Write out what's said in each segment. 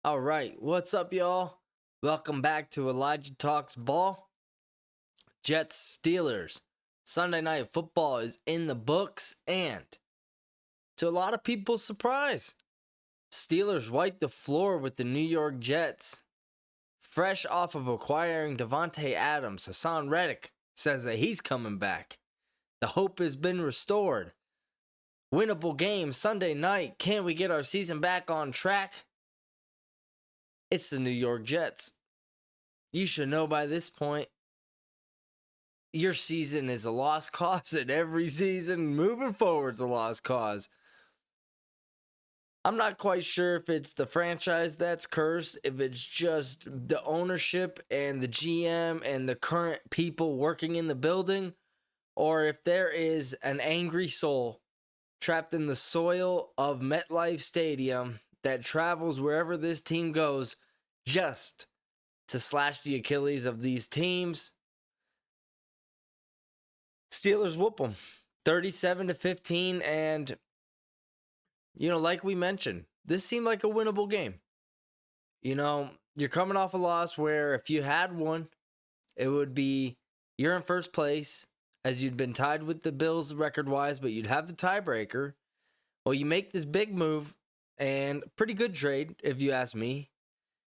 All right, what's up, y'all? Welcome back to Elijah Talks Ball. Jets Steelers. Sunday Night Football is in the books, and to a lot of people's surprise, Steelers wiped the floor with the New York Jets. Fresh off of acquiring Devontae Adams, Hassan Reddick says that he's coming back. The hope has been restored. Winnable game Sunday night. Can we get our season back on track? It's the New York Jets. You should know by this point, your season is a lost cause, and every season moving forward is a lost cause. I'm not quite sure if it's the franchise that's cursed, if it's just the ownership and the GM and the current people working in the building, or if there is an angry soul trapped in the soil of MetLife Stadium that travels wherever this team goes just to slash the Achilles of these teams. Steelers whoop them 37-15, and like we mentioned, this seemed like a winnable game. You're coming off a loss where if you had one, it would be you're in first place as you'd been tied with the Bills record-wise, but you'd have the tiebreaker. Well, you make this big move, and pretty good trade, if you ask me.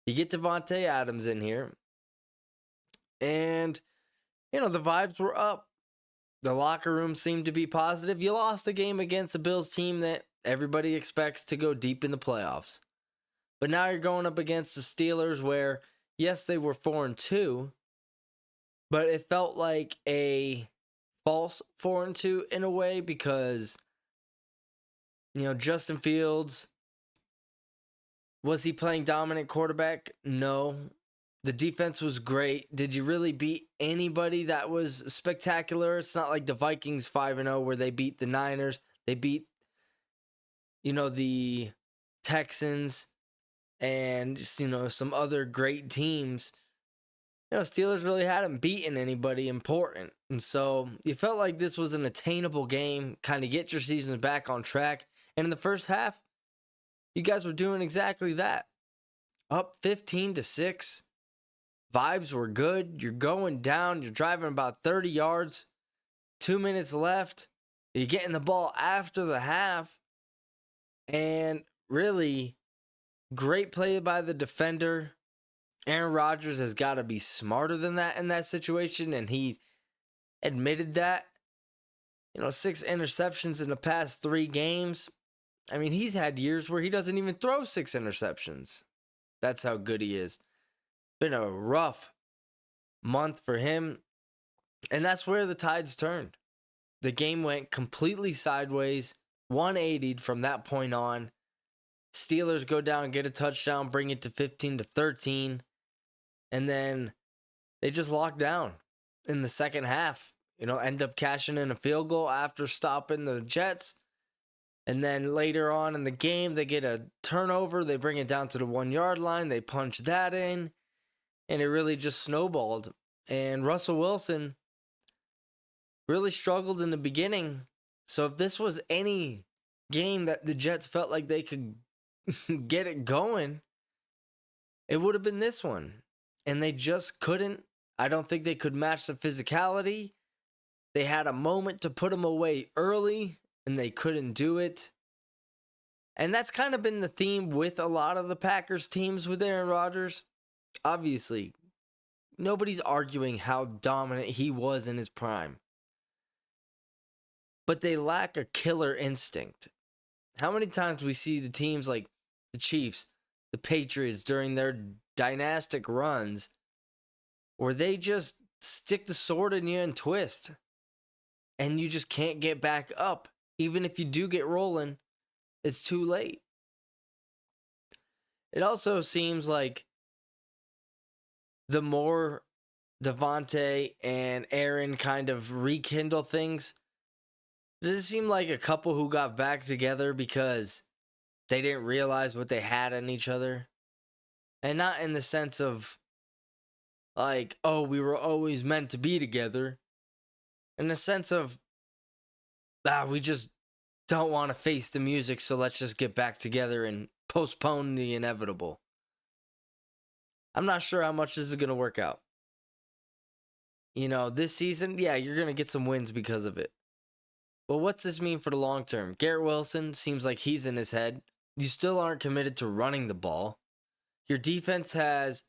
You get Devontae Adams in here, and, the vibes were up. The locker room seemed to be positive. You lost a game against the Bills team that everybody expects to go deep in the playoffs. But now you're going up against the Steelers where, yes, they were 4-2, but it felt like a false 4-2 in a way because, Justin Fields, was he playing dominant quarterback? No. The defense was great. Did you really beat anybody that was spectacular? It's not like the Vikings 5-0 where they beat the Niners. They beat, the Texans and, some other great teams. Steelers really hadn't beaten anybody important. And so you felt like this was an attainable game, kind of get your season back on track. And in the first half, you guys were doing exactly that. Up 15-6. Vibes were good. You're going down. You're driving about 30 yards. 2 minutes left. You're getting the ball after the half. And really, great play by the defender. Aaron Rodgers has got to be smarter than that in that situation. And he admitted that. 6 interceptions in the past 3 games. I mean, he's had years where he doesn't even throw 6 interceptions. That's how good he is. Been a rough month for him. And that's where the tides turned. The game went completely sideways, 180'd from that point on. Steelers go down, get a touchdown, bring it to 15-13. And then they just lock down in the second half. End up cashing in a field goal after stopping the Jets. And then later on in the game, they get a turnover. They bring it down to the 1-yard line. They punch that in. And it really just snowballed. And Russel Wilson really struggled in the beginning. So if this was any game that the Jets felt like they could get it going, it would have been this one. And they just couldn't. I don't think they could match the physicality. They had a moment to put them away early, and they couldn't do it. And that's kind of been the theme with a lot of the Packers teams with Aaron Rodgers. Obviously, nobody's arguing how dominant he was in his prime. But they lack a killer instinct. How many times we see the teams like the Chiefs, the Patriots during their dynastic runs where they just stick the sword in you and twist. And you just can't get back up. Even if you do get rolling, it's too late. It also seems like the more Devontae and Aaron kind of rekindle things, does it seem like a couple who got back together because they didn't realize what they had in each other? And not in the sense of like, oh, we were always meant to be together. In the sense of, we just don't want to face the music, so let's just get back together and postpone the inevitable. I'm not sure how much this is going to work out. This season, yeah, you're going to get some wins because of it. But what's this mean for the long term? Garrett Wilson seems like he's in his head. You still aren't committed to running the ball. Your defense has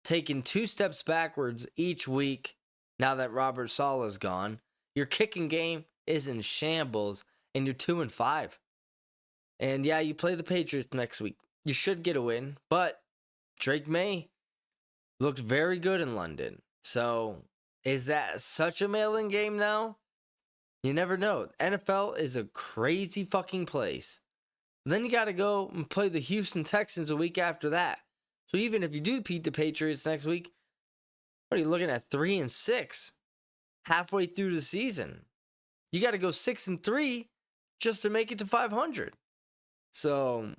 taken 2 steps backwards each week now that Robert Saleh's gone. Your kicking game is in shambles, and you're 2-5. And yeah, you play the Patriots next week. You should get a win, but Drake May looked very good in London. So is that such a mail-in game now? You never know. NFL is a crazy fucking place. Then you got to go and play the Houston Texans a week after that. So even if you do beat the Patriots next week, what are you looking at? 3-6 halfway through the season. You got to go 6-3 just to make it to 500. So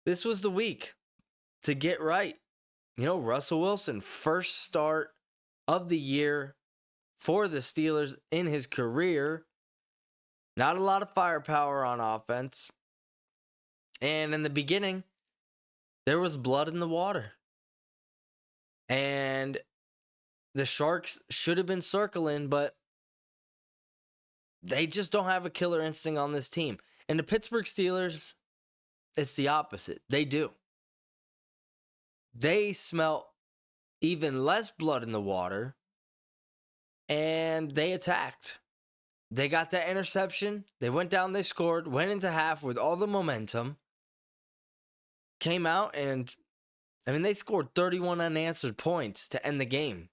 this was the week to get right. Russell Wilson, first start of the year for the Steelers in his career. Not a lot of firepower on offense. And in the beginning, there was blood in the water. And the Sharks should have been circling, but they just don't have a killer instinct on this team. And the Pittsburgh Steelers, it's the opposite. They do. They smell even less blood in the water, and they attacked. They got that interception. They went down, they scored, went into half with all the momentum. Came out and, they scored 31 unanswered points to end the game.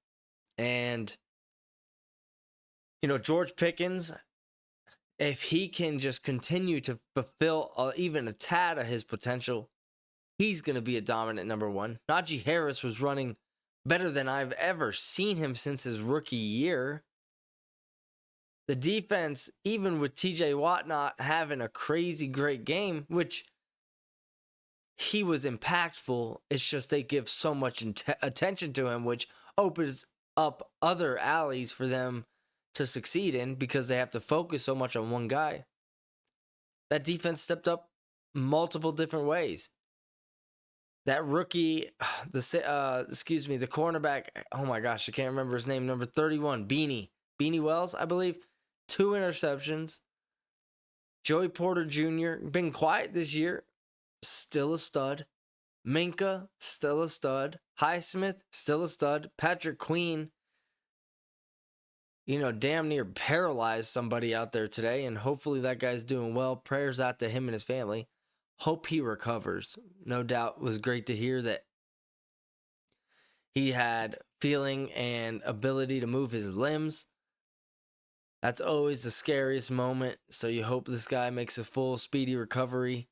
And, George Pickens, if he can just continue to fulfill even a tad of his potential, he's going to be a dominant number one. Najee Harris was running better than I've ever seen him since his rookie year. The defense, even with TJ Watt not having a crazy great game, which he was impactful, it's just they give so much attention to him, which opens up other alleys for them to succeed in because they have to focus so much on one guy. That defense stepped up multiple different ways. That rookie, the cornerback, oh my gosh, I can't remember his name, number 31, Beanie Wells, I believe, 2 interceptions. Joey Porter Jr., been quiet this year, still a stud. Minka, still a stud. Highsmith, still a stud. Patrick Queen, damn near paralyzed somebody out there today, and hopefully that guy's doing well. Prayers out to him and his family. Hope he recovers. No doubt, it was great to hear that he had feeling and ability to move his limbs. That's always the scariest moment, so you hope this guy makes a full, speedy recovery.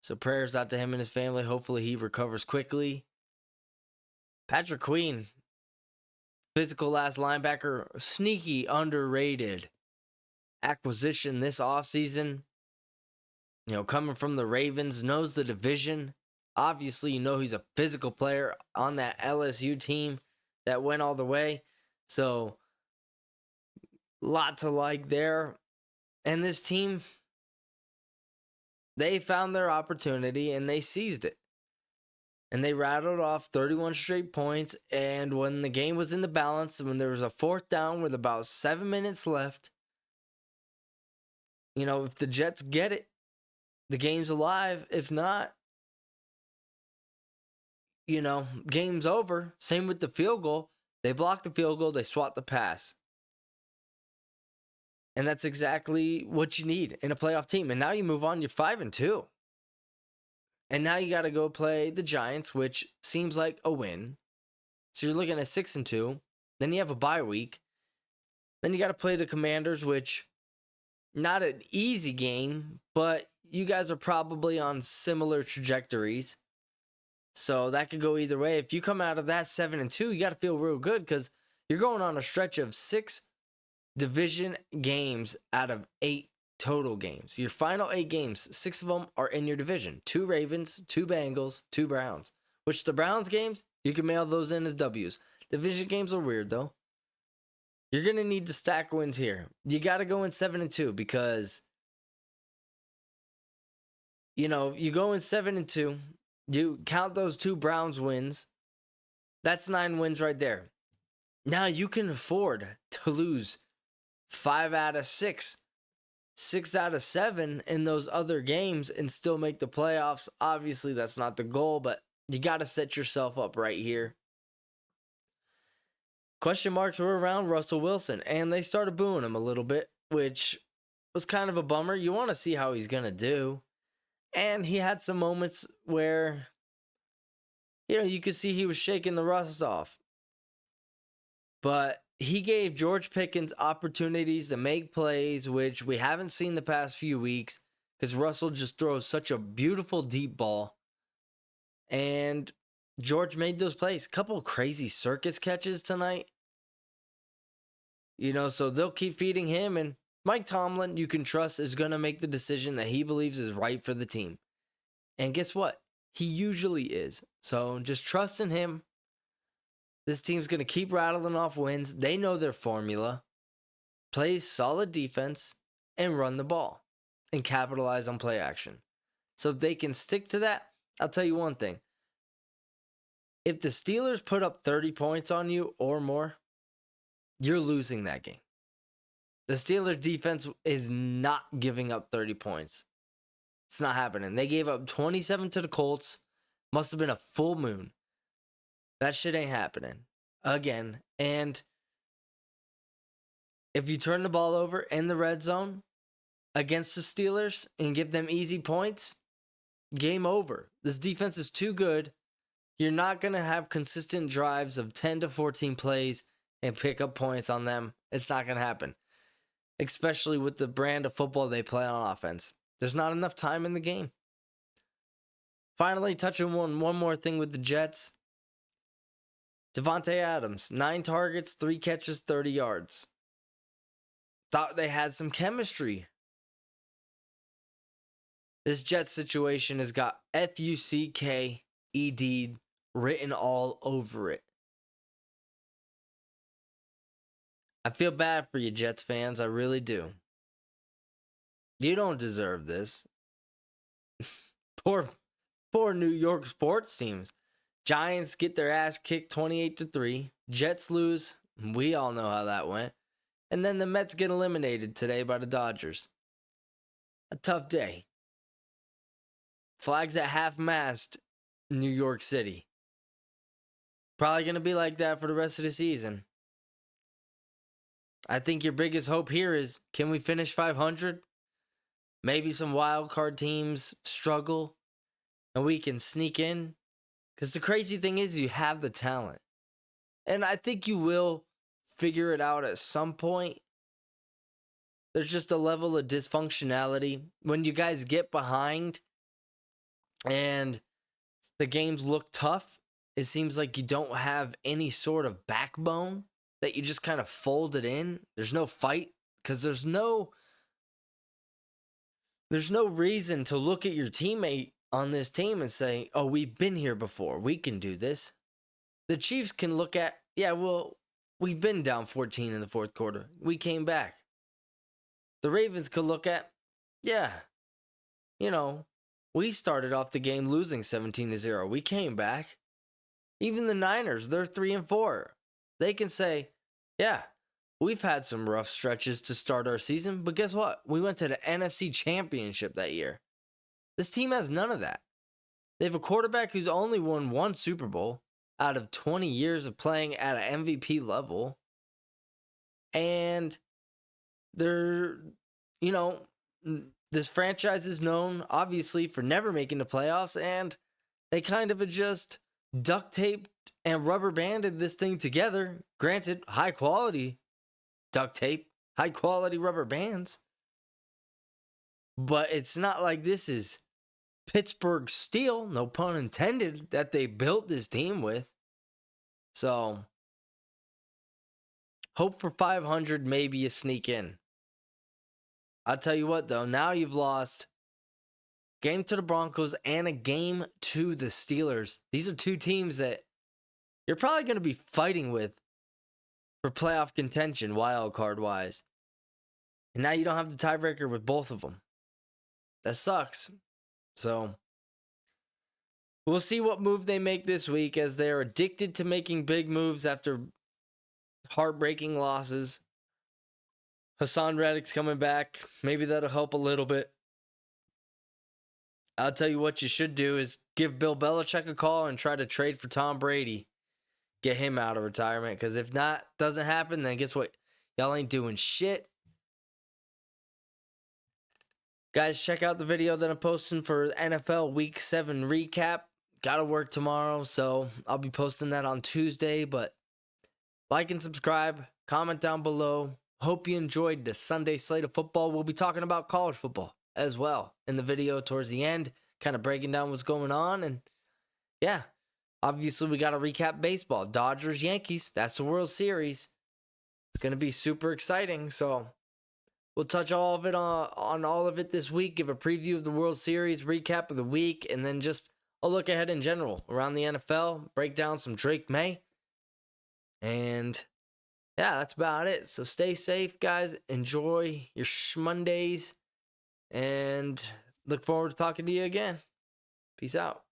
So prayers out to him and his family. Hopefully he recovers quickly. Patrick Queen, physical last linebacker, sneaky underrated acquisition this offseason. Coming from the Ravens, knows the division. Obviously, he's a physical player on that LSU team that went all the way. So, lot to like there. And this team, they found their opportunity and they seized it. And they rattled off 31 straight points. And when the game was in the balance, when there was a 4th down with about 7 minutes left, if the Jets get it, the game's alive. If not, game's over. Same with the field goal. They blocked the field goal. They swapped the pass. And that's exactly what you need in a playoff team. And now you move on. You're 5-2. And now you got to go play the Giants, which seems like a win. So you're looking at 6-2. Then you have a bye week. Then you got to play the Commanders, which not an easy game, but you guys are probably on similar trajectories. So that could go either way. If you come out of that 7-2, you got to feel real good because you're going on a stretch of 6 division games out of 8 total games. Your final 8 games, 6 of them are in your division. 2 Ravens, 2 Bengals, 2 Browns. Which the Browns games, you can mail those in as W's. Division games are weird though. You're going to need to stack wins here. You got to go in 7-2 because you go in 7-2, you count those 2 Browns wins, That's 9 wins right there. Now you can afford to lose 5 out of 6, 6 out of 7 in those other games and still make the playoffs. Obviously, that's not the goal, but you got to set yourself up right here. Question marks were around Russell Wilson, and they started booing him a little bit, which was kind of a bummer. You want to see how he's going to do. And he had some moments where, you could see he was shaking the rust off. But he gave George Pickens opportunities to make plays, which we haven't seen the past few weeks because Russell just throws such a beautiful deep ball. And George made those plays. Couple of crazy circus catches tonight. So they'll keep feeding him. And Mike Tomlin, you can trust, is going to make the decision that he believes is right for the team. And guess what? He usually is. So just trust in him. This team's going to keep rattling off wins. They know their formula. Play solid defense and run the ball and capitalize on play action. So if they can stick to that, I'll tell you one thing. If the Steelers put up 30 points on you or more, you're losing that game. The Steelers defense is not giving up 30 points. It's not happening. They gave up 27 to the Colts. Must have been a full moon. That shit ain't happening again. And if you turn the ball over in the red zone against the Steelers and give them easy points, game over. This defense is too good. You're not going to have consistent drives of 10 to 14 plays and pick up points on them. It's not going to happen, especially with the brand of football they play on offense. There's not enough time in the game. Finally, touching one more thing with the Jets. Devontae Adams, 9 targets, 3 catches, 30 yards. Thought they had some chemistry. This Jets situation has got FUCKED written all over it. I feel bad for you, Jets fans. I really do. You don't deserve this. Poor New York sports teams. Giants get their ass kicked 28-3. Jets lose. We all know how that went. And then the Mets get eliminated today by the Dodgers. A tough day. Flags at half-mast, New York City. Probably going to be like that for the rest of the season. I think your biggest hope here is, can we finish 500? Maybe some wild card teams struggle and we can sneak in. Because the crazy thing is you have the talent. And I think you will figure it out at some point. There's just a level of dysfunctionality. When you guys get behind and the games look tough, it seems like you don't have any sort of backbone, that you just kind of fold it in. There's no fight because there's no reason to look at your teammate on this team and say, oh, we've been here before. We can do this. The Chiefs can look at, we've been down 14 in the fourth quarter. We came back. The Ravens could look at, we started off the game losing 17-0. We came back. Even the Niners, they're 3-4. They can say, we've had some rough stretches to start our season, but guess what? We went to the NFC Championship that year. This team has none of that. They have a quarterback who's only won 1 Super Bowl out of 20 years of playing at an MVP level. And they're, this franchise is known, obviously, for never making the playoffs, and they kind of just duct taped and rubber banded this thing together. Granted, high quality duct tape, high quality rubber bands. But it's not like this is Pittsburgh steel, no pun intended, that they built this team with. So, hope for 500, maybe you sneak in. I'll tell you what, though, now you've lost game to the Broncos and a game to the Steelers. These are 2 teams that you're probably going to be fighting with for playoff contention, wild card wise. And now you don't have the tiebreaker with both of them. That sucks. So, We'll see what move they make this week, as they're addicted to making big moves after heartbreaking losses. Hassan Reddick's coming back. Maybe that'll help a little bit. I'll tell you what you should do is give Bill Belichick a call and try to trade for Tom Brady. Get him out of retirement, because if that doesn't happen, then guess what? Y'all ain't doing shit. Guys, check out the video that I'm posting for NFL Week 7 recap. Gotta work tomorrow, so I'll be posting that on Tuesday. But like and subscribe, comment down below. Hope you enjoyed the Sunday slate of football. We'll be talking about college football as well in the video towards the end, kind of breaking down what's going on. And yeah, obviously we got to recap baseball. Dodgers, Yankees, that's the World Series. It's going to be super exciting. So we'll touch all of it on all of it this week, give a preview of the World Series, recap of the week, and then just a look ahead in general around the NFL, break down some Drake May. And yeah, that's about it. So stay safe, guys. Enjoy your Mondays, and look forward to talking to you again. Peace out.